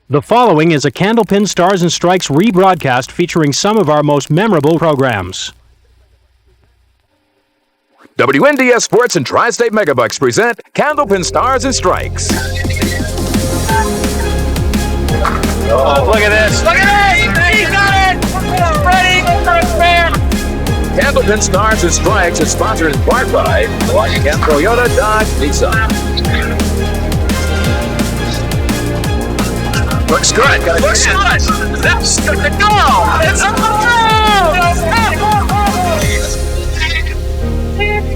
The following is a Candlepin Stars and Strikes rebroadcast featuring some of our most memorable programs. WNDS Sports and Tri-State Megabucks present Candlepin Stars and Strikes. Oh, look at this. Look at this! He got it! Ready for a spin! Candlepin Stars and Strikes is sponsored in part by Windham, Toyota, Dodge, Nissan. Looks good. Looks good! That's good to go! It's a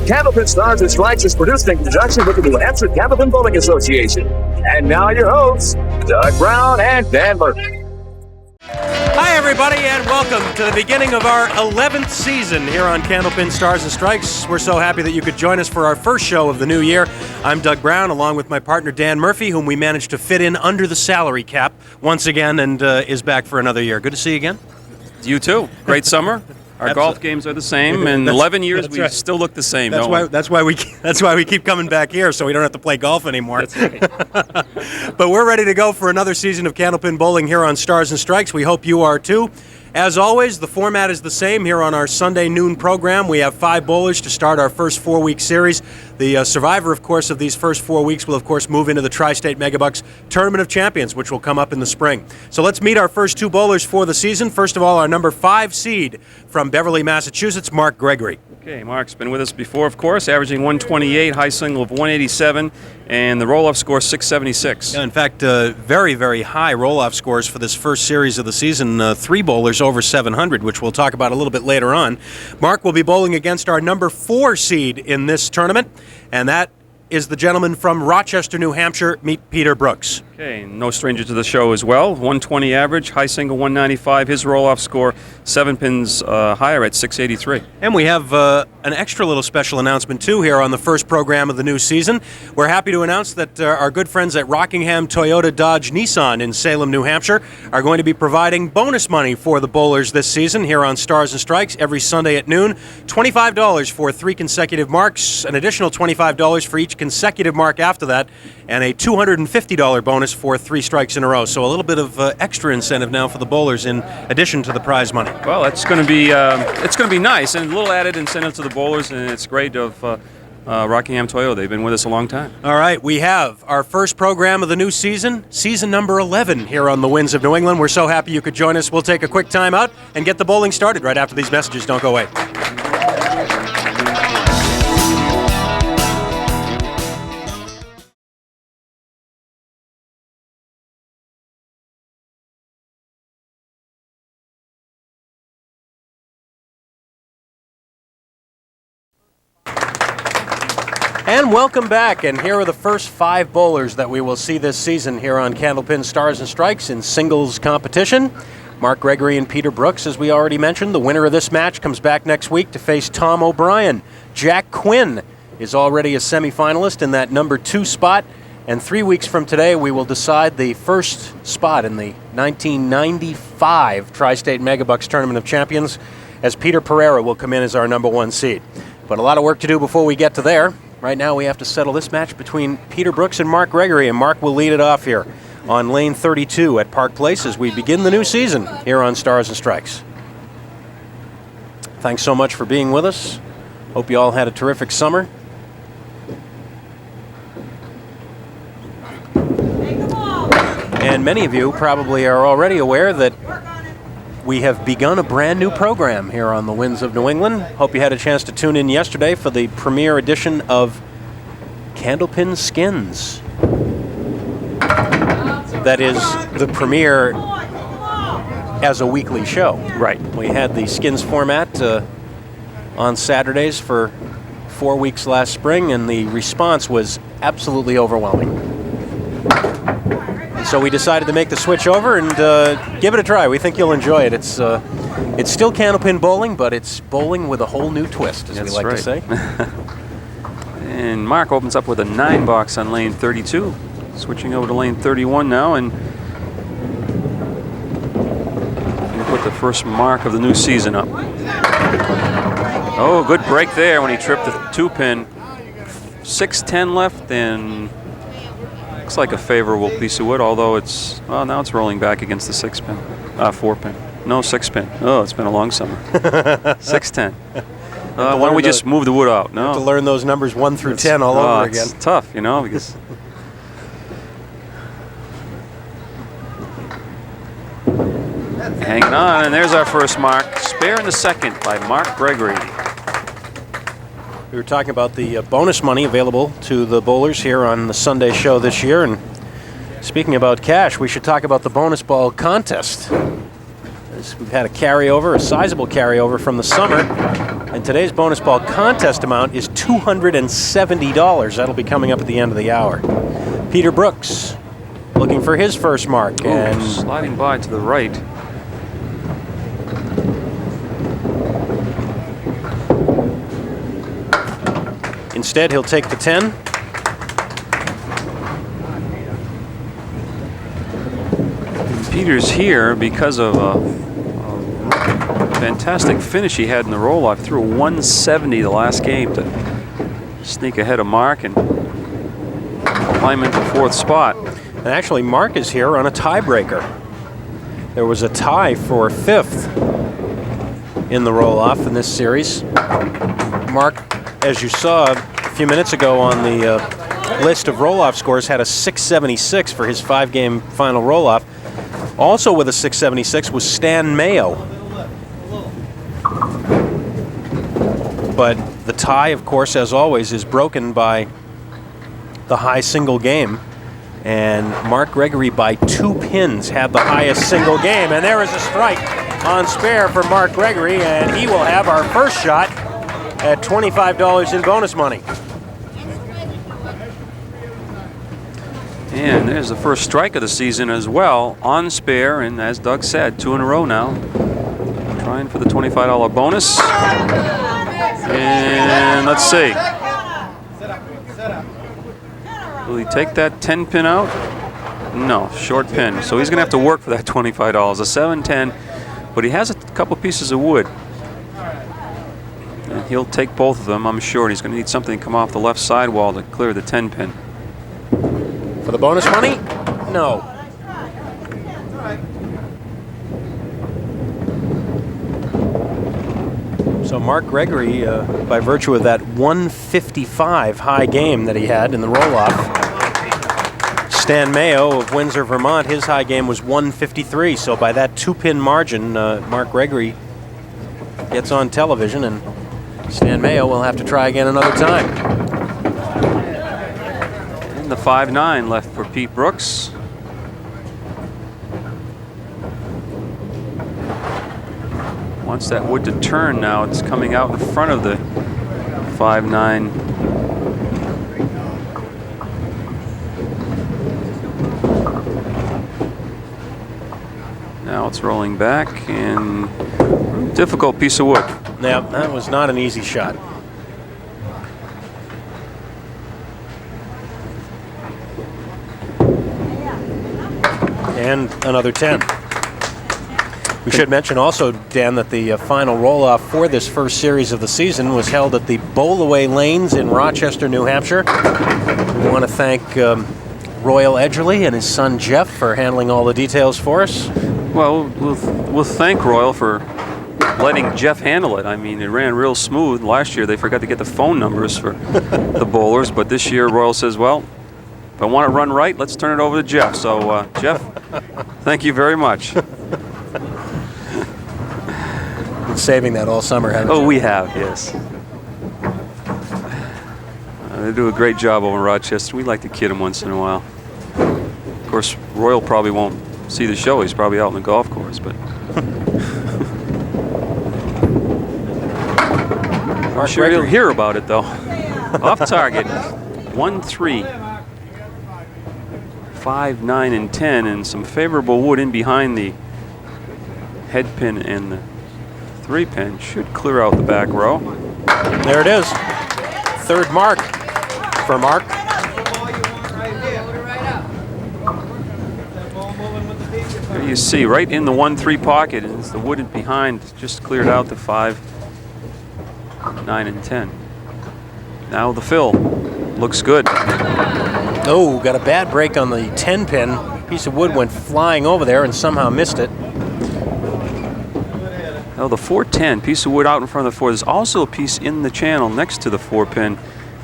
Candlepin Stars and Strikes is produced in conjunction with the New Hampshire Candlepin Bowling Association. And now your hosts, Doug Brown and Dan Murphy. Hi, everybody, and welcome to the beginning of our 11th season here on Candlepin Stars and Strikes. We're so happy that you could join us for our first show of the new year. I'm Doug Brown, along with my partner Dan Murphy, whom we managed to fit in under the salary cap once again and is back for another year. Good to see you again. You too. Great summer. Our golf games are the same. In 11 years, we still look the same. That's why we keep coming back here, so we don't have to play golf anymore. That's right. But we're ready to go for another season of Candlepin Bowling here on Stars and Strikes. We hope you are too. As always, the format is the same here on our Sunday noon program. We have 5 bowlers to start our first 4-week series. The survivor, of course, of these first 4 weeks will, of course, move into the Tri-State Megabucks Tournament of Champions, which will come up in the spring. So let's meet our first 2 bowlers for the season. First of all, our number 5 seed from Beverly, Massachusetts, Mark Gregory. Okay, Mark's been with us before, of course, averaging 128, high single of 187, and the roll-off score 676. Yeah, in fact, very, very high roll-off scores for this first series of the season. 3 bowlers over 700, which we'll talk about a little bit later on. Mark will be bowling against our number 4 seed in this tournament, and that is the gentleman from Rochester, New Hampshire. Meet Peter Brooks. Okay, no stranger to the show as well. 120 average, high single 195. His roll-off score 7 pins higher at 683. And we have an extra little special announcement, too, here on the first program of the new season. We're happy to announce that our good friends at Rockingham Toyota Dodge Nissan in Salem, New Hampshire, are going to be providing bonus money for the bowlers this season here on Stars and Strikes every Sunday at noon. $25 for 3 consecutive marks, an additional $25 for each consecutive mark after that, and a $250 bonus for 3 strikes in a row. So a little bit of extra incentive now for the bowlers in addition to the prize money. Well, it's going to be nice, and a little added incentive to the bowlers, and it's great of Rockingham Toyota. They've been with us a long time. All right, we have our first program of the new season, season number 11 here on the Winds of New England. We're so happy you could join us. We'll take a quick time out and get the bowling started right after these messages. Don't go away. And welcome back, and here are the first 5 bowlers that we will see this season here on Candlepin Stars and Strikes in singles competition. Mark Gregory and Peter Brooks, as we already mentioned. The winner of this match comes back next week to face Tom O'Brien. Jack Quinn is already a semifinalist in that number 2 spot, and 3 weeks from today we will decide the first spot in the 1995 Tri-State Megabucks Tournament of Champions, as Peter Pereira will come in as our number 1 seed. But a lot of work to do before we get to there. Right now we have to settle this match between Peter Brooks and Mark Gregory, and Mark will lead it off here on lane 32 at Park Place as we begin the new season here on Stars and Strikes. Thanks so much for being with us. Hope you all had a terrific summer. And many of you probably are already aware that we have begun a brand new program here on the Winds of New England. Hope you had a chance to tune in yesterday for the premiere edition of Candlepin Skins. That is the premiere as a weekly show. Right. We had the Skins format on Saturdays for 4 weeks last spring, and the response was absolutely overwhelming. So we decided to make the switch over and give it a try. We think you'll enjoy it. It's still Candlepin bowling, but it's bowling with a whole new twist, as we like to say. And Mark opens up with a 9 box on lane 32. Switching over to lane 31 now, and we'll put the first mark of the new season up. Oh, good break there when he tripped the 2-pin. 6:10 left, and Looks like a favorable piece of wood, although it's, well, now it's rolling back against the 6-pin. 4-pin. No, 6-pin. Oh, it's been a long summer. 6-10. Why don't we just move the wood out? No. Have to learn those numbers 1 through 10 all over again. It's tough, you know, because hanging on, and there's our first mark. Spare in the second by Mark Gregory. We were talking about the bonus money available to the bowlers here on the Sunday show this year, and speaking about cash, we should talk about the bonus ball contest. We've had a carryover, a sizable carryover from the summer, and today's bonus ball contest amount is $270. That'll be coming up at the end of the hour. Peter Brooks looking for his first mark. And sliding by to the right. Instead, he'll take the 10. Peter's here because of a fantastic finish he had in the roll-off. Threw a 170 the last game to sneak ahead of Mark and climb into 4th spot. And actually, Mark is here on a tiebreaker. There was a tie for 5th in the roll-off in this series. Mark, as you saw a few minutes ago on the list of roll-off scores, had a 676 for his 5-game final roll-off. Also with a 676 was Stan Mayo. But the tie, of course, as always, is broken by the high single game. And Mark Gregory, by 2 pins, had the highest single game. And there is a strike on spare for Mark Gregory, and he will have our first shot at $25 in bonus money. And there's the first strike of the season as well, on spare, and as Doug said, 2 in a row now. Trying for the $25 bonus. And let's see. Will he take that 10-pin out? No, short pin. So he's going to have to work for that $25. A 7-10, but he has a couple pieces of wood. And he'll take both of them, I'm sure. He's going to need something to come off the left sidewall to clear the 10-pin. For the bonus money? No. So Mark Gregory, by virtue of that 155 high game that he had in the roll-off, Stan Mayo of Windsor, Vermont, his high game was 153. So by that 2-pin margin, Mark Gregory gets on television, and Stan Mayo will have to try again another time. The 5-9 left for Pete Brooks. Wants that wood to turn now. It's coming out in front of the 5-9. Now it's rolling back, and difficult piece of wood. Yeah, that was not an easy shot. And another 10. We should mention also, Dan, that the final roll-off for this first series of the season was held at the Bowlaway Lanes in Rochester, New Hampshire. We want to thank Royal Edgerly and his son Jeff for handling all the details for us. Well, we'll thank Royal for letting Jeff handle it. I mean, it ran real smooth. Last year they forgot to get the phone numbers for the bowlers, but this year Royal says, well, if I want to run right, let's turn it over to Jeff. So, Jeff, thank you very much. Been saving that all summer, haven't you? Oh, we have, yes. They do a great job over in Rochester. We like to kid them once in a while. Of course, Royal probably won't see the show. He's probably out on the golf course, but I'm sure he'll hear about it, though. Off target, 1-3. 5, 9, and 10, and some favorable wood in behind the head pin and the 3-pin. Should clear out the back row. There it is. Third mark for Mark. There you see, right in the 1-3 pocket, and the wood in behind just cleared out the 5, 9, and 10. Now the fill looks good. Oh, got a bad break on the 10 pin. Piece of wood went flying over there and somehow missed it. Oh, the 410, piece of wood out in front of the 4. There's also a piece in the channel next to the 4 pin,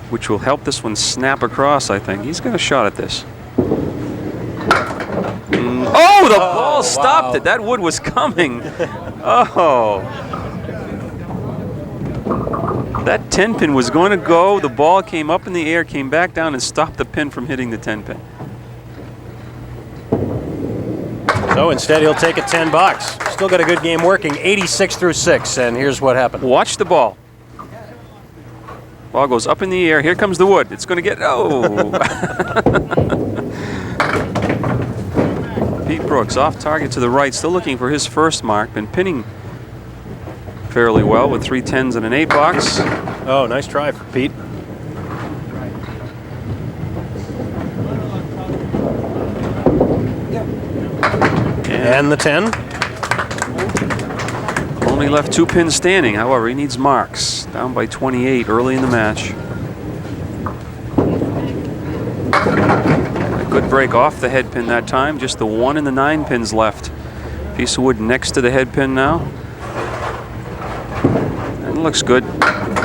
which will help this one snap across, I think. He's got a shot at this. Oh, the ball stopped it. That wood was coming. Oh. That 10 pin was going to go. The ball came up in the air, came back down, and stopped the pin from hitting the 10 pin. So instead, he'll take it $10. Still got a good game working, 86-6, and here's what happened. Watch the ball. Ball goes up in the air. Here comes the wood. It's going to get, oh. Pete Brooks off target to the right, still looking for his first mark. Been pinning fairly well with 3 10s and an 8 box. Oh, nice try for Pete. And the 10. Only left 2 pins standing. However, he needs marks. Down by 28 early in the match. A good break off the head pin that time. Just the 1 and the 9 pins left. Piece of wood next to the head pin now. And it looks good.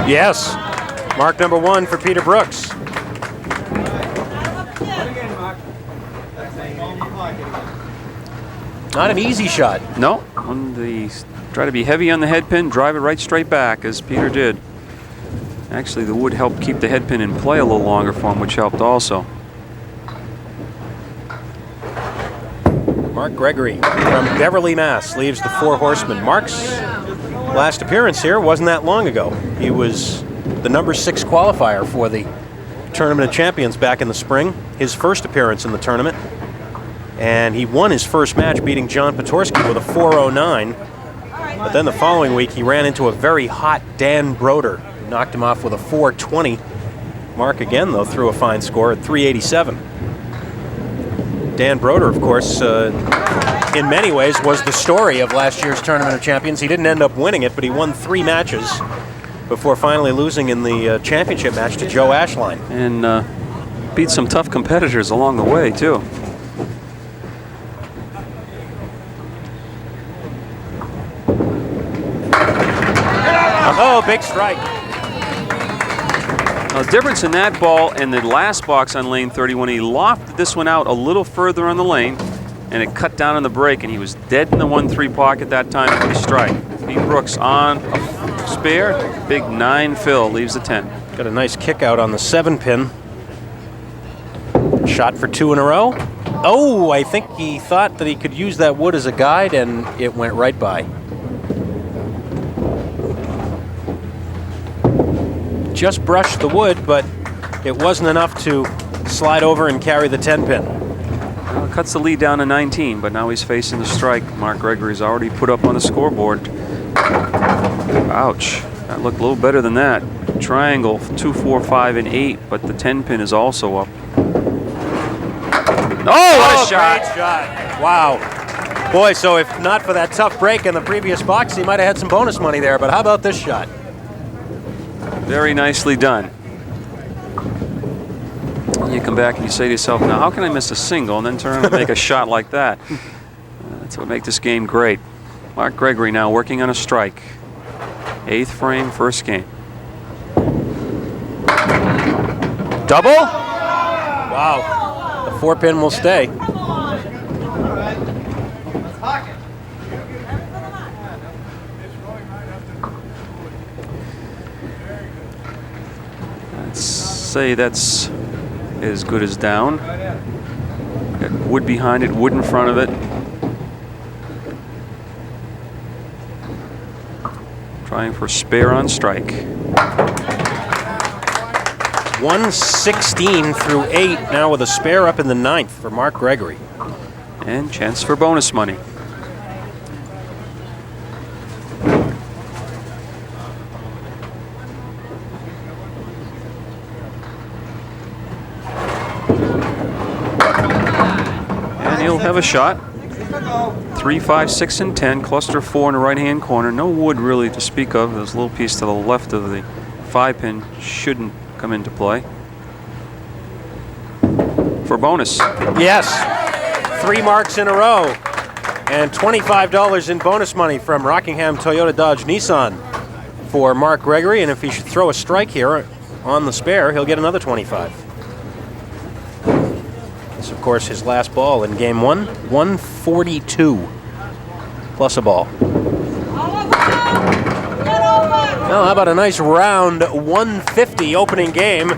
Yes. Mark number 1 for Peter Brooks. Not an easy shot. No. When they try to be heavy on the head pin, drive it right straight back, as Peter did. Actually, the wood helped keep the head pin in play a little longer for him, which helped also. Mark Gregory from Beverly, Mass. leaves the Four Horsemen. Mark's last appearance here wasn't that long ago. He was the number 6 qualifier for the Tournament of Champions back in the spring. His first appearance in the tournament. And he won his first match beating John Petorsky with a 409. But then the following week he ran into a very hot Dan Broder, who knocked him off with a 420. Mark again, though, threw a fine score at 387. Dan Broder, of course, in many ways was the story of last year's Tournament of Champions. He didn't end up winning it, but he won 3 matches before finally losing in the championship match to Joe Ashline. And beat some tough competitors along the way, too. Oh, big strike. Now, the difference in that ball and the last box on lane 31, he lofted this one out a little further on the lane, and it cut down on the break, and he was dead in the 1-3 pocket that time for the strike. Pete Brooks on a spare, big 9 fill, leaves the 10. Got a nice kick out on the 7 pin. Shot for 2 in a row. Oh, I think he thought that he could use that wood as a guide, and it went right by. Just brushed the wood, but it wasn't enough to slide over and carry the 10 pin. Well, it cuts the lead down to 19, but now he's facing the strike. Mark Gregory's already put up on the scoreboard. Ouch. That looked a little better than that. Triangle, 2, 4, 5, and 8, but the 10 pin is also up. Oh, what a shot! Great shot. Wow. Boy, so if not for that tough break in the previous box, he might have had some bonus money there, but how about this shot? Very nicely done. You come back and you say to yourself, now how can I miss a single and then turn around and make a shot like that? That's what makes this game great. Mark Gregory now working on a strike. 8th frame, first game. Double? Wow. The 4 pin will stay. Let's say that's as good as down. Got wood behind it, wood in front of it. Trying for spare on strike. 116 through 8, now with a spare up in the 9th for Mark Gregory. And chance for bonus money. He'll have a shot. 3, 5, 6, and 10. Cluster 4 in the right-hand corner. No wood really to speak of. There's a little piece to the left of the 5 pin. Shouldn't come into play. for bonus. Yes, 3 marks in a row. And $25 in bonus money from Rockingham Toyota Dodge Nissan for Mark Gregory. And if he should throw a strike here on the spare, he'll get another 25. This, of course, his last ball in game 1. 142 plus a ball. Well, how about a nice round 150 opening game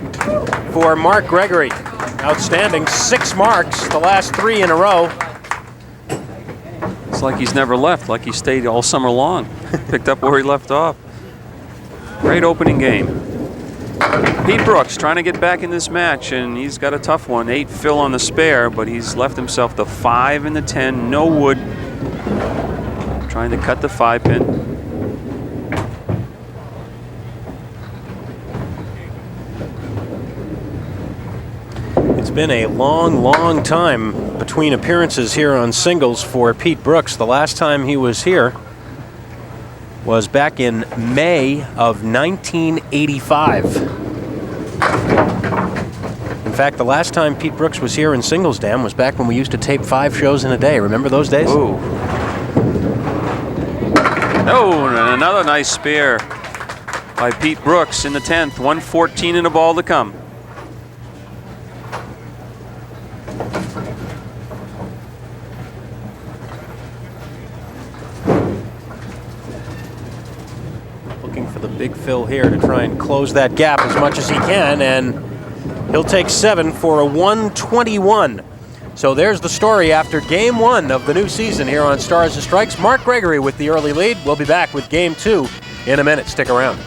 for Mark Gregory. Outstanding. 6 marks, the last 3 in a row. It's like he's never left, like he stayed all summer long. Picked up where he left off. Great opening game. Pete Brooks trying to get back in this match, and he's got a tough one. 8 fill on the spare, but he's left himself the 5 and the 10, no wood. Trying to cut the 5-pin. It's been a long time between appearances here on singles for Pete Brooks. The last time he was here was back in May of 1985. In fact, the last time Pete Brooks was here in Singles Dam was back when we used to tape 5 shows in a day. Remember those days? Oh, and another nice spare by Pete Brooks in the 10th. 114 and a ball to come. Big Phil here to try and close that gap as much as he can, and he'll take 7 for a 121. So there's the story after game 1 of the new season here on Stars and Strikes. Mark Gregory with the early lead. We'll be back with game 2 in a minute. Stick around.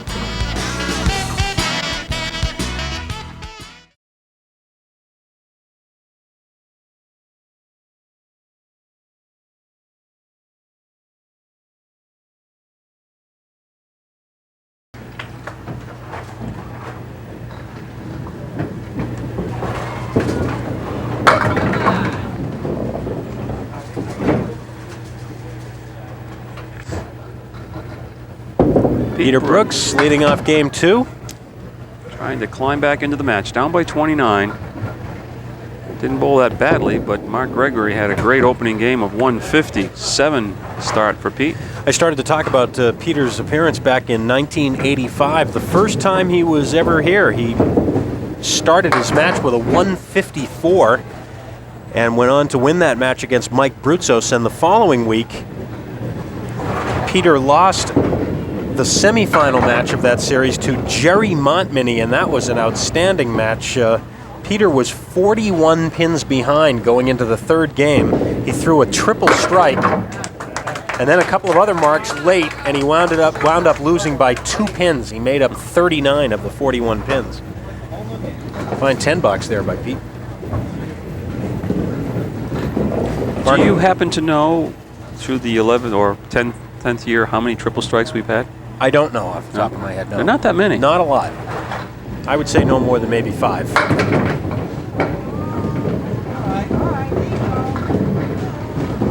Peter Brooks leading off game 2. Trying to climb back into the match, down by 29. Didn't bowl that badly, but Mark Gregory had a great opening game of 157 start for Pete. I started to talk about Peter's appearance back in 1985. The first time he was ever here, he started his match with a 154 and went on to win that match against Mike Brutzos. And the following week, Peter lost the semifinal match of that series to Jerry Montminy, and that was an outstanding match. Peter was 41 pins behind going into the 3rd game. He threw a triple strike and then a couple of other marks late, and he wound up losing by 2 pins. He made up 39 of the 41 pins. Fine $10 there by Pete. Do you happen to know through the 11th or 10th year how many triple strikes we've had? I don't know off the top of my head, no. They're not that many. Not a lot. I would say no more than maybe 5.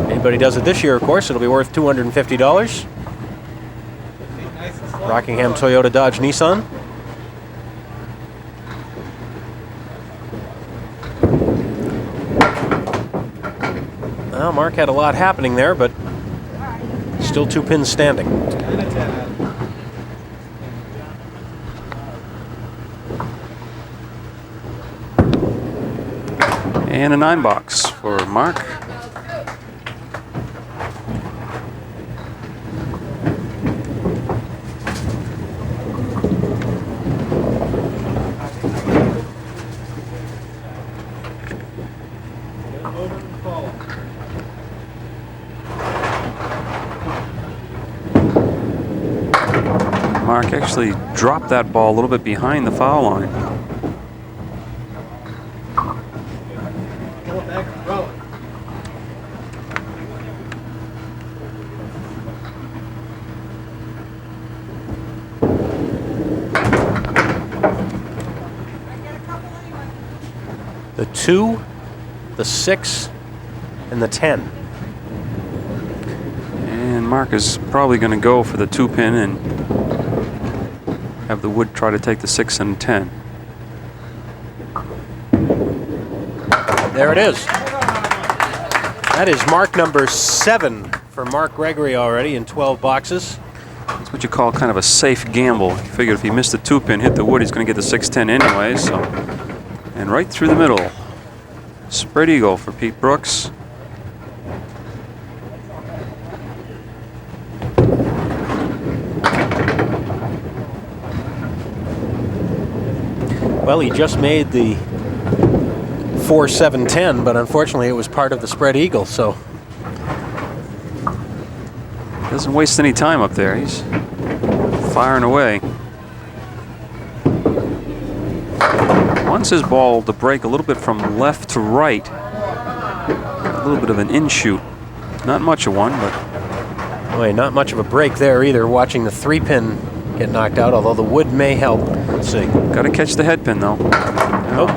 Anybody does it this year, of course, it'll be worth $250. Rockingham Toyota Dodge Nissan. Well, Mark had a lot happening there, but still 2 pins standing. And a 9 for Mark. Mark actually dropped that ball a little bit behind the foul line. The 2, the 6, and the 10. And Mark is probably going to go for the 2-pin and have the wood try to take the 6 and 10. There it is. That is mark number 7 for Mark Gregory already in 12 boxes. That's what you call kind of a safe gamble. You figure if he missed the 2-pin, hit the wood, he's going to get the 610 anyway. So, and right through the middle. Spread eagle for Pete Brooks. Well, he just made the 4-7-10, but unfortunately it was part of the spread eagle, so. Doesn't waste any time up there. He's firing away. Wants his ball to break a little bit from left to right. A little bit of an in-shoot. Not much of one, but. Boy, not much of a break there either, watching the 3-pin get knocked out, although the wood may help. Let's see. Got to catch the head pin, though. Nope.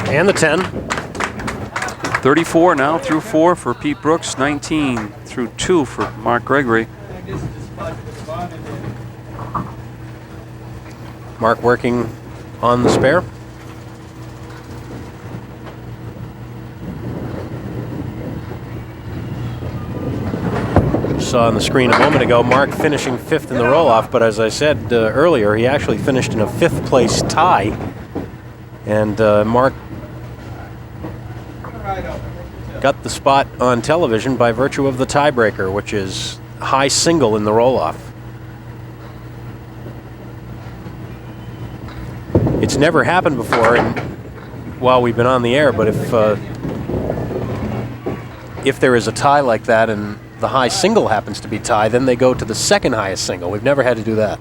And the 10. 34 now through 4 for Pete Brooks. 19 through 2 for Mark Gregory. Mark working on the spare. Saw on the screen a moment ago Mark finishing 5th in the roll-off, but as I said earlier, he actually finished in a 5th place tie. And Mark got the spot on television by virtue of the tiebreaker, which is high single in the roll-off. It's never happened before while we've been on the air, but if there is a tie like that and the high single happens to be tied, then they go to the second highest single. We've never had to do that.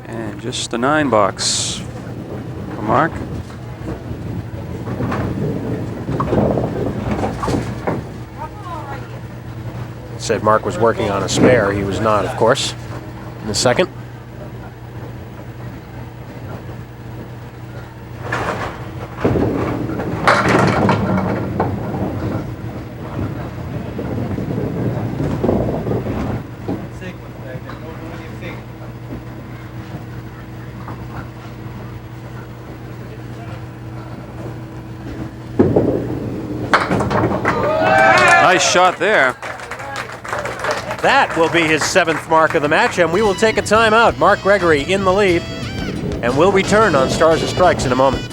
And just a 9 box for Mark. Said Mark was working on a spare. He was not, of course, in the second. Nice shot there. That will be his 7th mark of the match, and we will take a timeout. Mark Gregory in the lead, and we'll return on Stars and Strikes in a moment.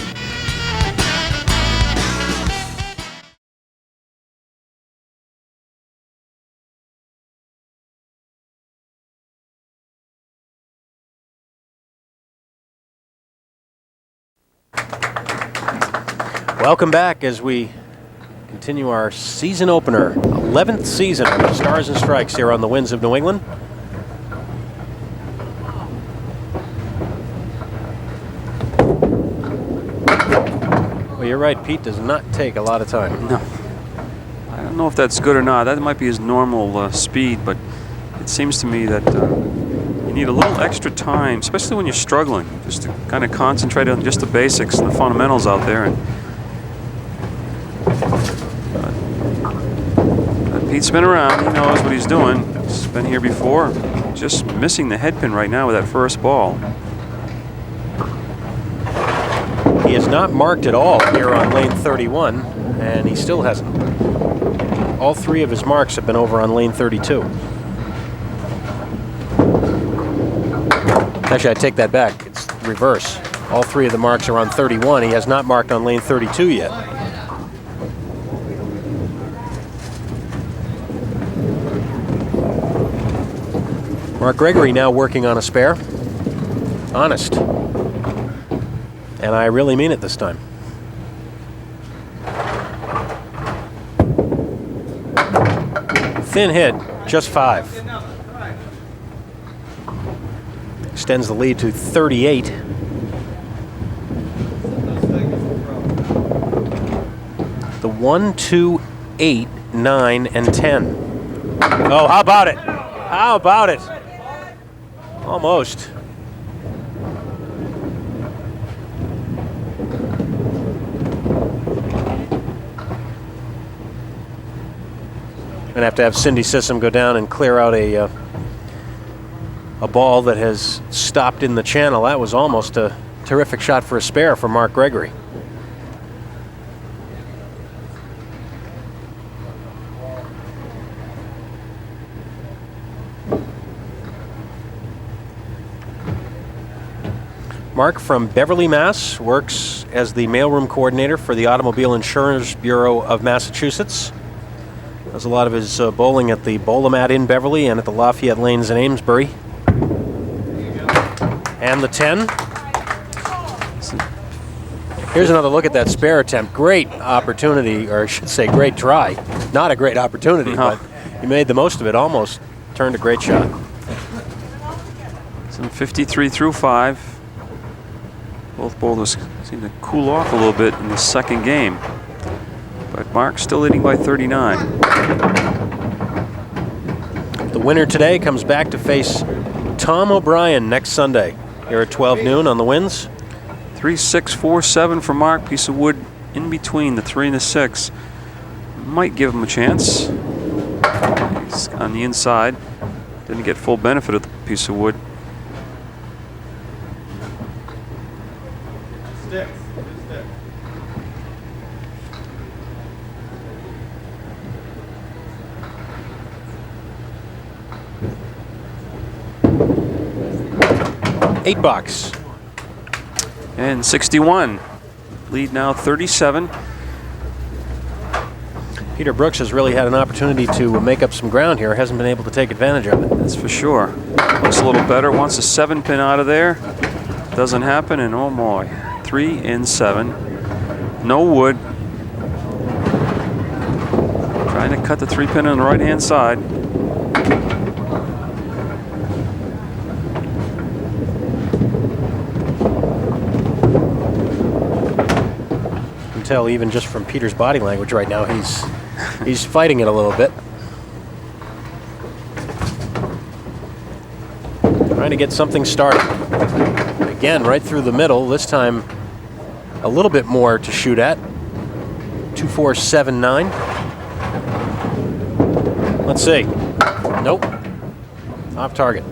Welcome back as we continue our season opener, 11th season of Stars and Strikes here on the Winds of New England. Well, you're right, Pete does not take a lot of time. No. I don't know if that's good or not. That might be his normal speed, but it seems to me that you need a little extra time, especially when you're struggling, just to kind of concentrate on just the basics and the fundamentals out there. And Pete's been around. He knows what he's doing. He's been here before. Just missing the head pin right now with that first ball. He has not marked at all here on lane 31, and he still hasn't. All 3 of his marks have been over on lane 32. Actually, I take that back. It's reverse. All 3 of the marks are on 31. He has not marked on lane 32 yet. Mark Gregory now working on a spare. Honest. And I really mean it this time. Thin hit, just 5. Extends the lead to 38. The 1, 2, 8, 9, and 10. Oh, how about it? How about it? Almost. Gonna have to have Cindy Sissom go down and clear out a ball that has stopped in the channel. That was almost a terrific shot for a spare for Mark Gregory. Mark from Beverly, Mass. works as the mailroom coordinator for the Automobile Insurance Bureau of Massachusetts. Does a lot of his bowling at the Bowlomat in Beverly and at the Lafayette Lanes in Amesbury. And the 10. Here's another look at that spare attempt. Great opportunity, or I should say great try. Not a great opportunity, but he made the most of it. Almost turned a great shot. Some 53 through 5. Both bowlers seem to cool off a little bit in the second game. But Mark's still leading by 39. The winner today comes back to face Tom O'Brien next Sunday here at 12 noon on the Winds. 3, 6, 4, 7 for Mark. Piece of wood in between the 3 and the 6. Might give him a chance. He's on the inside. Didn't get full benefit of the piece of wood. $8. And 61. Lead now 37. Peter Brooks has really had an opportunity to make up some ground here. Hasn't been able to take advantage of it. That's for sure. Looks a little better. Wants a 7-pin out of there. Doesn't happen, and oh boy. 3 and 7. No wood. Trying to cut the 3-pin on the right-hand side. You can tell even just from Peter's body language right now, he's fighting it a little bit. Trying to get something started. Again, right through the middle. This time, a little bit more to shoot at. 2-4-7-9. Let's see. Nope. Off target.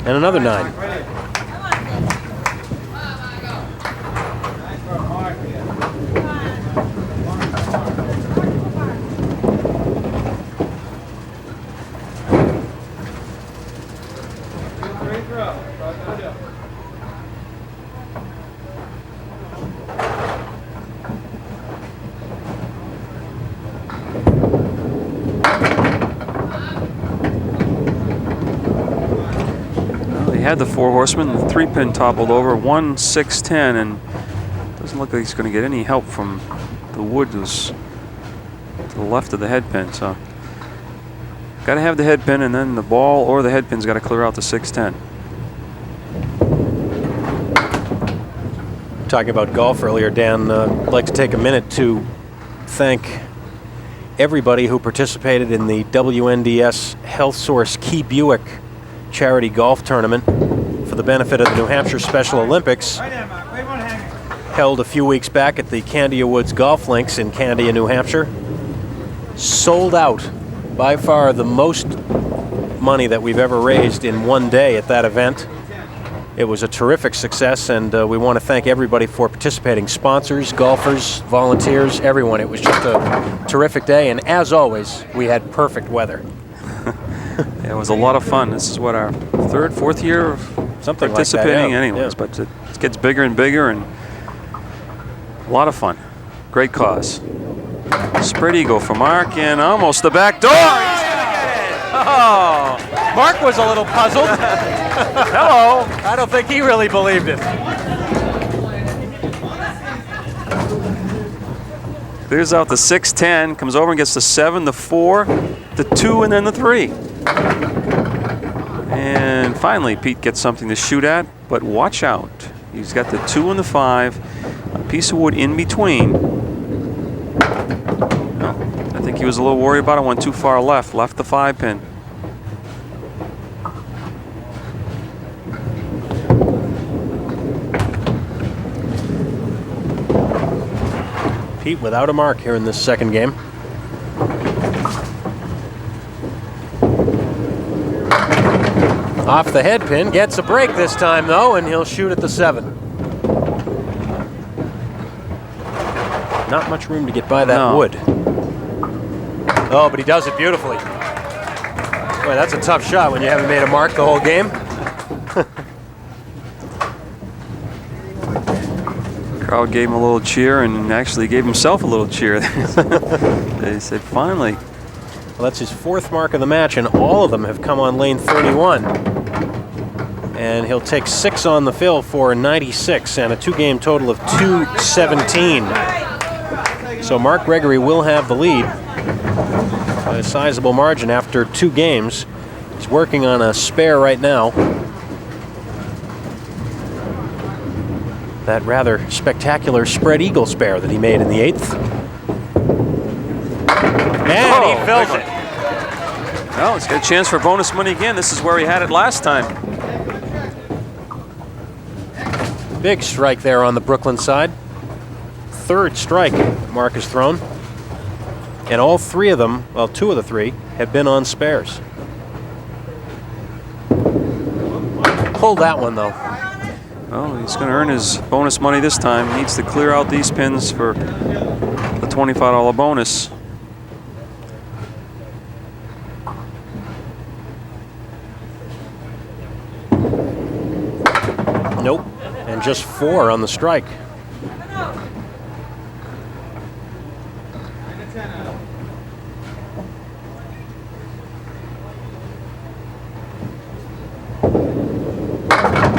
And another 9. Had the 4 horsemen, the 3-pin toppled over, 1, 6, 10, and doesn't look like he's going to get any help from the wood who's to the left of the head pin. So, got to have the head pin, and then the ball or the head pin's got to clear out the 6-10. Talking about golf earlier, Dan, I'd like to take a minute to thank everybody who participated in the WNDS Health Source Key Buick charity golf tournament for the benefit of the New Hampshire Special Olympics, held a few weeks back at the Candia Woods Golf Links in Candia, New Hampshire. Sold out. By far the most money that we've ever raised in one day at that event. It was a terrific success, and we want to thank everybody for participating. Sponsors, golfers, volunteers, everyone. It was just a terrific day, and as always, we had perfect weather. Yeah, it was a lot of fun. This is what, our 3rd, 4th year of something participating like that, anyways, but it gets bigger and bigger, and a lot of fun. Great cause. Spread eagle for Mark, and almost the back door. He's gonna get it. Oh, Mark was a little puzzled. Hello. I don't think he really believed it. Clears out the 6-10, comes over and gets the 7, the 4, the 2, and then the 3. And finally, Pete gets something to shoot at, but watch out. He's got the 2 and the 5, a piece of wood in between. No, I think he was a little worried about it, went too far left the 5-pin. Pete without a mark here in this second game. Off the head pin, gets a break this time though, and he'll shoot at the 7. Not much room to get by that wood. Oh, but he does it beautifully. Boy, that's a tough shot when you haven't made a mark the whole game. Crowd gave him a little cheer and actually gave himself a little cheer. They said, finally. Well, that's his 4th mark of the match, and all of them have come on lane 31. And he'll take 6 on the fill for 96 and a 2-game total of 217. So Mark Gregory will have the lead by a sizable margin after 2 games. He's working on a spare right now. That rather spectacular spread eagle spare that he made in the 8th. And he fills it. Well, he's got a chance for bonus money again. This is where he had it last time. Big strike there on the Brooklyn side. 3rd strike Mark has thrown. And all 3 of them, well, 2 of the 3, have been on spares. Pulled that one though. Well, he's going to earn his bonus money this time. He needs to clear out these pins for the $25 bonus. Nope. And just 4 on the strike.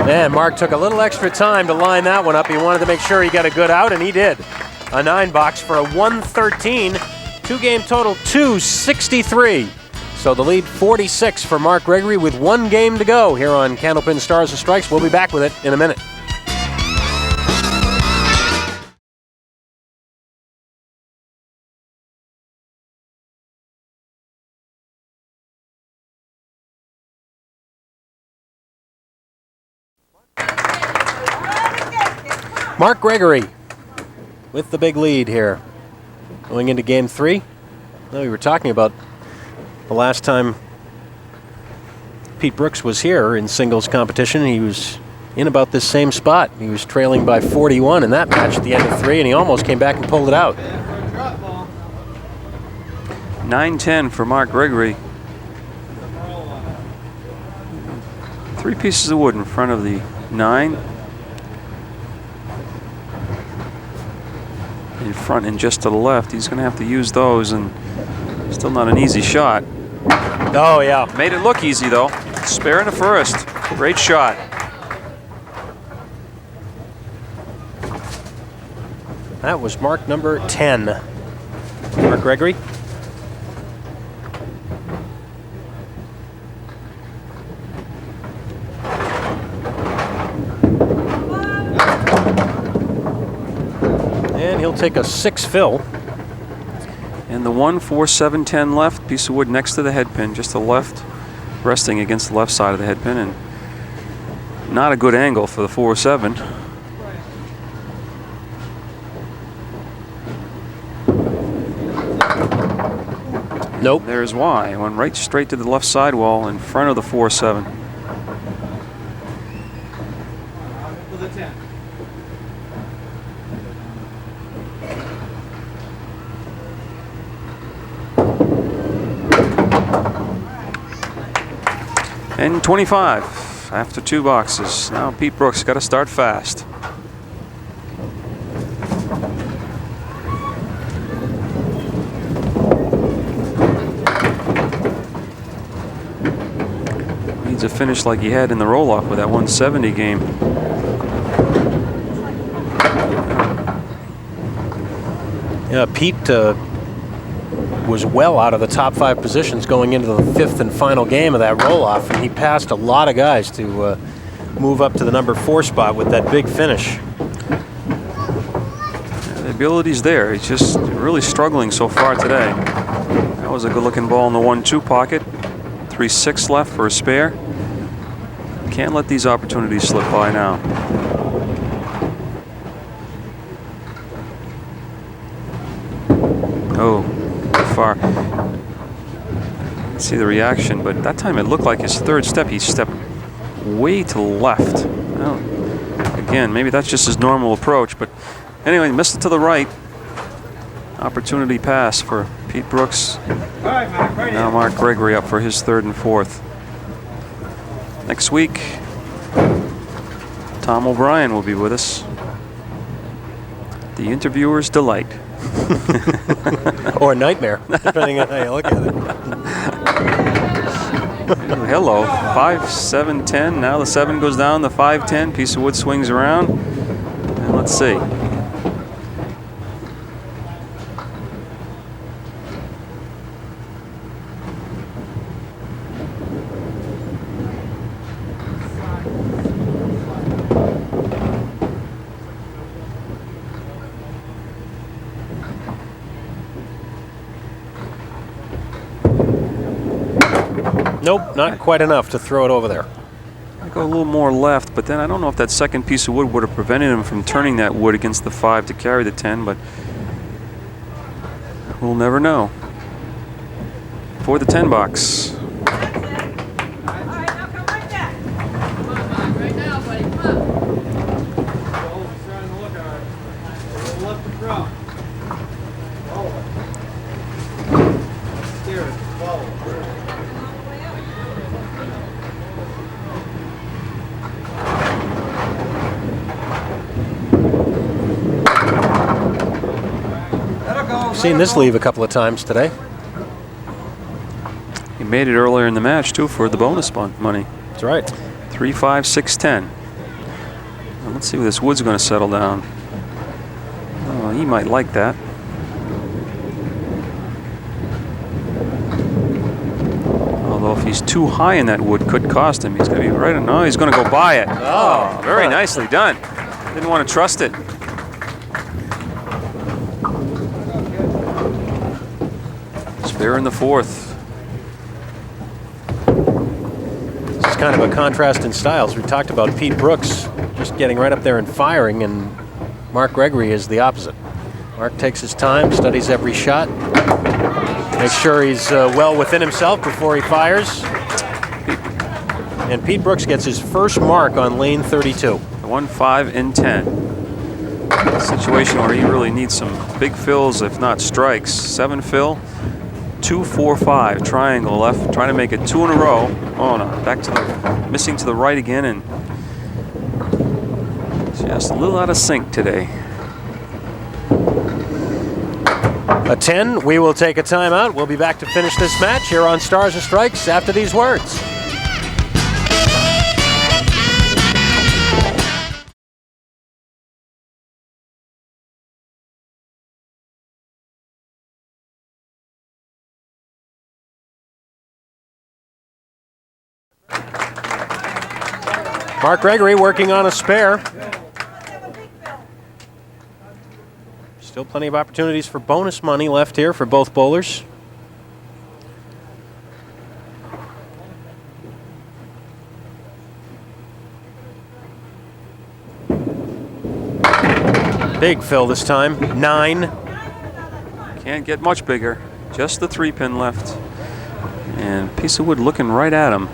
And Mark took a little extra time to line that one up. He wanted to make sure he got a good out, and he did. A 9 box for a 113. 2-game total 263. So the lead 46 for Mark Gregory with 1 game to go here on Candlepin Stars and Strikes. We'll be back with it in a minute. Mark Gregory with the big lead here. Going into game 3. Well, we were talking about the last time Pete Brooks was here in singles competition. He was in about this same spot. He was trailing by 41 in that match at the end of 3, and he almost came back and pulled it out. 9-10 for Mark Gregory. 3 pieces of wood in front of the 9. In front and just to the left. He's going to have to use those, and still not an easy shot. Oh, yeah. Made it look easy, though. Spare in the 1st. Great shot. That was mark number 10. Mark Gregory. And he'll take a 6 fill. And the 1, 4, 7, 10 left. Piece of wood next to the head pin, just the left, resting against the left side of the head pin, and not a good angle for the 4-7. Nope. There's why. Went right straight to the left sidewall in front of the 4-7. And 25 after 2 boxes. Now Pete Brooks got to start fast. Needs a finish like he had in the roll-off with that 170 game. Yeah, Pete was well out of the top 5 positions going into the 5th and final game of that roll-off, and he passed a lot of guys to move up to the number 4 spot with that big finish. Yeah, the ability's there. He's just really struggling so far today. That was a good-looking ball in the 1-2 pocket. 3-6 left for a spare. Can't let these opportunities slip by now. Oh, far. See the reaction, but that time it looked like his third step, he stepped way to the left. Well, again, maybe that's just his normal approach, but anyway, missed it to the right. Opportunity pass for Pete Brooks. Now Mark Gregory up for his third and fourth. Next week, Tom O'Brien will be with us. The interviewer's delight. Or nightmare, depending on how you look at it. Hello, 5, 7, 10. Now the 7 goes down, the 5, 10. Piece of wood swings around. And let's see. Nope, not quite enough to throw it over there. I go a little more left, but then I don't know if that second piece of wood would have prevented him from turning that wood against the 5 to carry the 10, but we'll never know. For the 10 box. Seen this leave a couple of times today. He made it earlier in the match too for the bonus money. That's right. 3, 5, 6, 10. Well, let's see where this wood's going to settle down. Oh, he might like that. Although if he's too high in that wood, could cost him. He's going to be right. No, he's going to go by it. Oh, very nicely done. Didn't want to trust it. Spare in the fourth. This is kind of a contrast in styles. We talked about Pete Brooks just getting right up there and firing, and Mark Gregory is the opposite. Mark takes his time, studies every shot, makes sure he's well within himself before he fires. And Pete Brooks gets his first mark on lane 32. 1, 5, and 10. A situation where he really needs some big fills, if not strikes. 7 fill. 2, 4, 5, triangle left, trying to make it 2 in a row. Oh no, back to the, missing to the right again, and just a little out of sync today. A 10, we will take a timeout. We'll be back to finish this match here on Stars and Strikes after these words. Mark Gregory working on a spare. Still plenty of opportunities for bonus money left here for both bowlers. Big fill this time, 9. Can't get much bigger. Just the 3-pin left. And piece of wood looking right at him.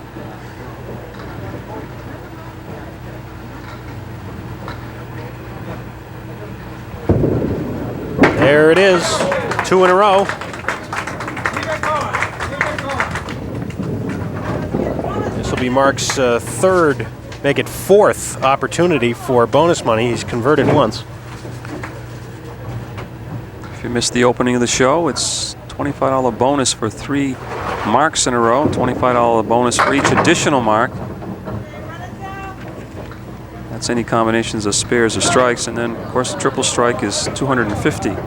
There it is, 2 in a row. This will be Mark's third, make it 4th opportunity for bonus money. He's converted once. If you missed the opening of the show, it's $25 bonus for 3 marks in a row, $25 bonus for each additional mark. That's any combinations of spares or strikes, and then of course the triple strike is $250.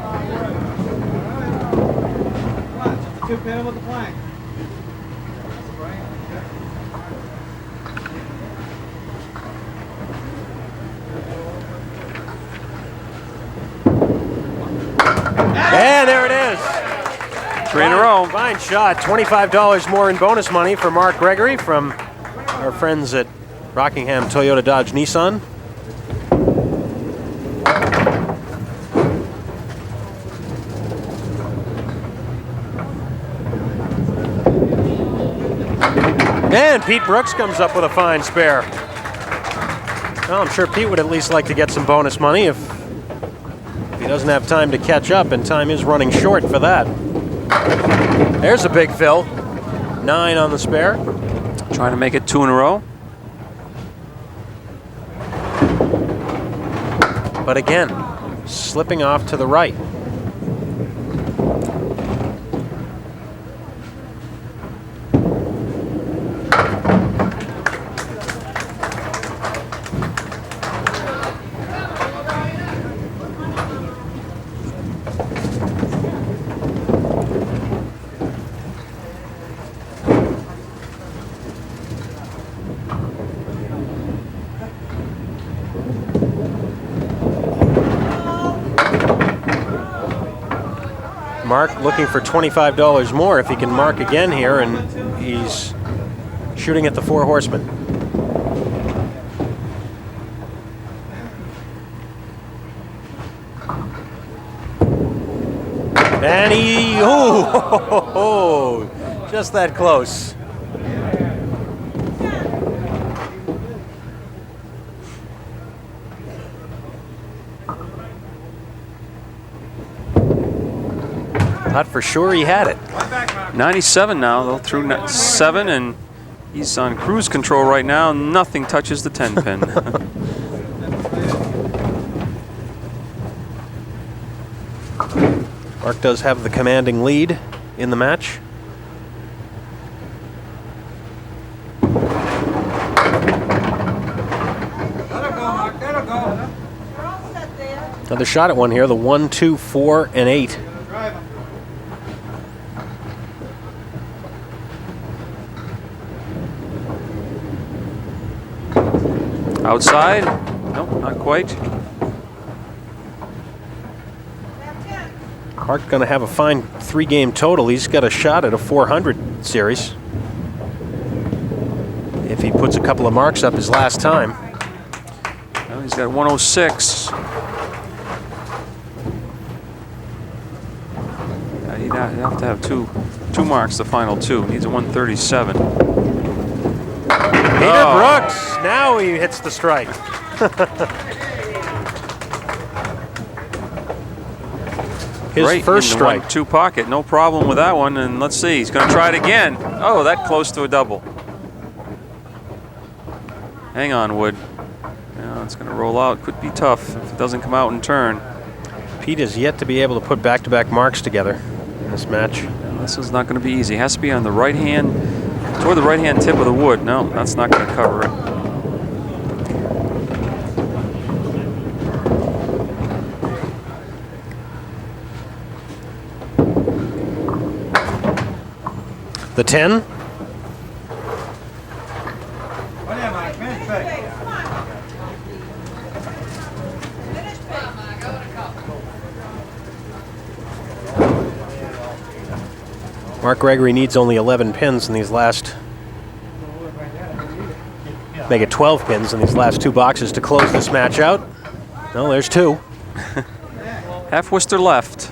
And there it is. 3 in a row. Fine shot. $25 more in bonus money for Mark Gregory from our friends at Rockingham Toyota Dodge Nissan. And Pete Brooks comes up with a fine spare. Well, I'm sure Pete would at least like to get some bonus money if he doesn't have time to catch up, and time is running short for that. There's a big fill. 9 on the spare. Trying to make it 2 in a row. But again, slipping off to the right. Mark looking for $25 more if he can mark again here, and he's shooting at the 4 horsemen. And he, just that close. Thought for sure he had it. 97 now, though, through 7, and he's on cruise control right now. Nothing touches the 10 pin. Mark does have the commanding lead in the match. Another shot at one here, the 1, 2, 4, and 8. Outside? Nope, not quite. Mark's going to have a fine 3-game total. He's got a shot at a 400 series if he puts a couple of marks up his last time. Well, he's got 106. He'd have to have two marks, the final 2. He needs a 137. Peter Brooks, now he hits the strike. His right first in the strike. 1-2 pocket, no problem with that one. And let's see, he's going to try it again. Oh, that close to a double. Hang on, Wood. Yeah, it's going to roll out. Could be tough if it doesn't come out in turn. Pete is yet to be able to put back-to-back marks together in this match. This is not going to be easy. It has to be on the right hand, toward the right hand tip of the wood. No, that's not going to cover it. The 10. Mark Gregory needs only 11 pins in these last, make it 12 pins in these last 2 boxes to close this match out. No, there's 2. Half Worcester left.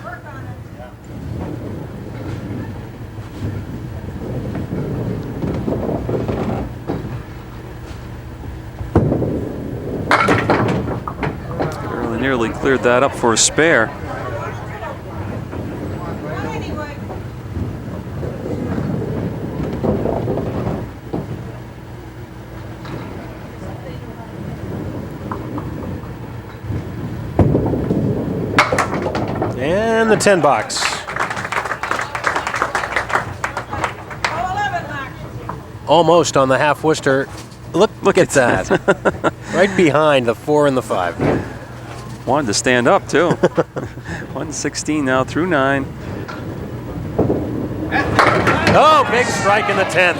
Really nearly cleared that up for a spare. And the 10 box. Almost on the half Worcester. Look at that. Right behind the 4 and the 5. Wanted to stand up, too. 116 now through 9. Oh, big strike in the 10th.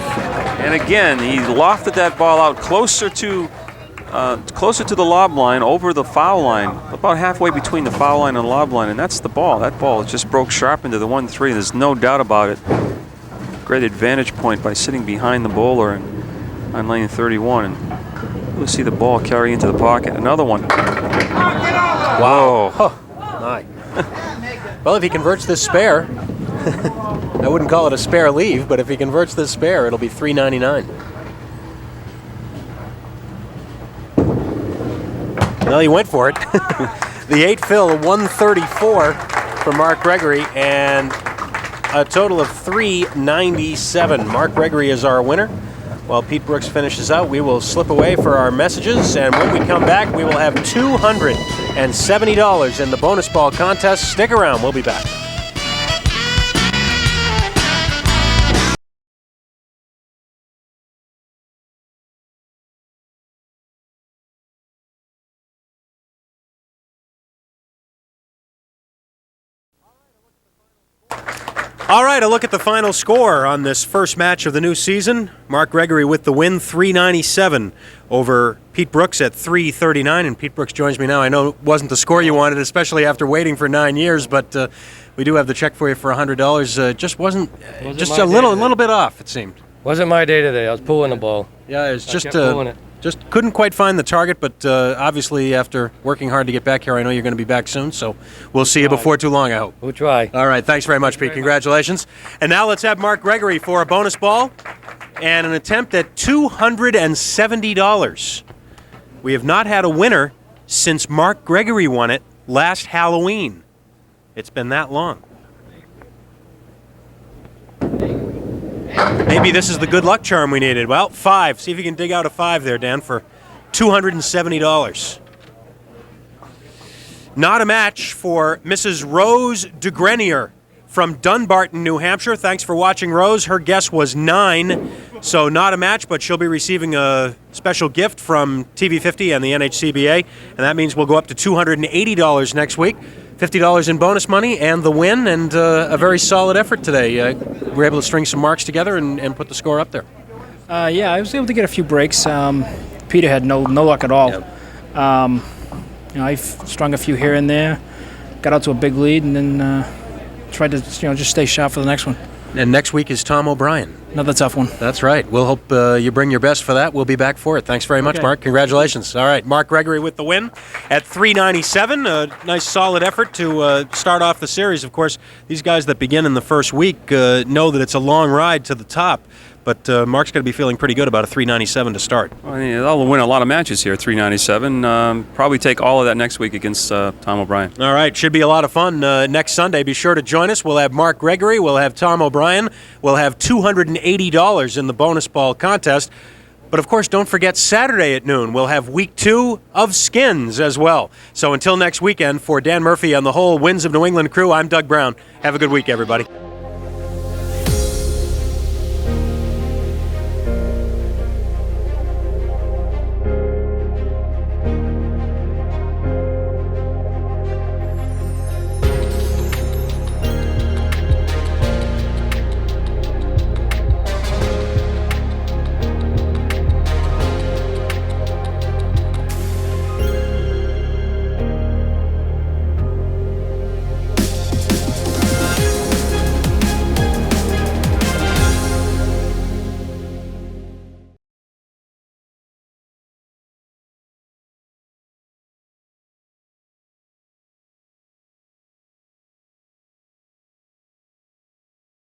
And again, he lofted that ball out closer to the lob line, over the foul line, about halfway between the foul line and the lob line, and that's the ball. That ball just broke sharp into the 1-3. There's no doubt about it. Great advantage point by sitting behind the bowler and on lane 31. And we'll see the ball carry into the pocket. Another one. Wow. Oh, my. Well, if he converts this spare, I wouldn't call it a spare leave, but if he converts this spare, it'll be $3.99. Well, he went for it. The 8 fill, 134 for Mark Gregory, and a total of 397. Mark Gregory is our winner. While Pete Brooks finishes out, we will slip away for our messages, and when we come back, we will have $270 in the bonus ball contest. Stick around, we'll be back. All right, a look at the final score on this first match of the new season. Mark Gregory with the win, 397 over Pete Brooks at 339, and Pete Brooks joins me now. I know it wasn't the score you wanted, especially after waiting for 9 years, but we do have the check for you for $100. Just wasn't just a little bit off, it seemed. Wasn't my day today. I was pulling the ball. Yeah, it was just pulling it. Just couldn't quite find the target, but obviously after working hard to get back here, I know you're going to be back soon, so we'll see you before too long, I hope. We'll try. All right, thanks very much, Pete. Congratulations. And now let's have Mark Gregory for a bonus ball and an attempt at $270. We have not had a winner since Mark Gregory won it last Halloween. It's been that long. Maybe this is the good luck charm we needed. Well, 5. See if you can dig out a 5 there, Dan, for $270. Not a match for Mrs. Rose DeGrenier from Dunbarton, New Hampshire. Thanks for watching, Rose. Her guess was 9, so not a match, but she'll be receiving a special gift from TV50 and the NHCBA, and that means we'll go up to $280 next week. $50 in bonus money and the win, and a very solid effort today. We were able to string some marks together and put the score up there. Yeah, I was able to get a few breaks. Peter had no luck at all. Yep. I strung a few here and there, got out to a big lead, and then tried to just stay sharp for the next one. And next week is Tom O'Brien. Another tough one. That's right. We'll hope you bring your best for that. We'll be back for it. Thanks very much, Mark. Congratulations. All right, Mark Gregory with the win at 397. A nice, solid effort to start off the series. Of course, these guys that begin in the first week know that it's a long ride to the top. But Mark's going to be feeling pretty good about a 397 to start. Well, I mean, they'll win a lot of matches here, 397. Probably take all of that next week against Tom O'Brien. All right, should be a lot of fun next Sunday. Be sure to join us. We'll have Mark Gregory. We'll have Tom O'Brien. We'll have $280 in the bonus ball contest. But, of course, don't forget Saturday at noon. We'll have week 2 of Skins as well. So until next weekend, for Dan Murphy and the whole Winds of New England crew, I'm Doug Brown. Have a good week, everybody.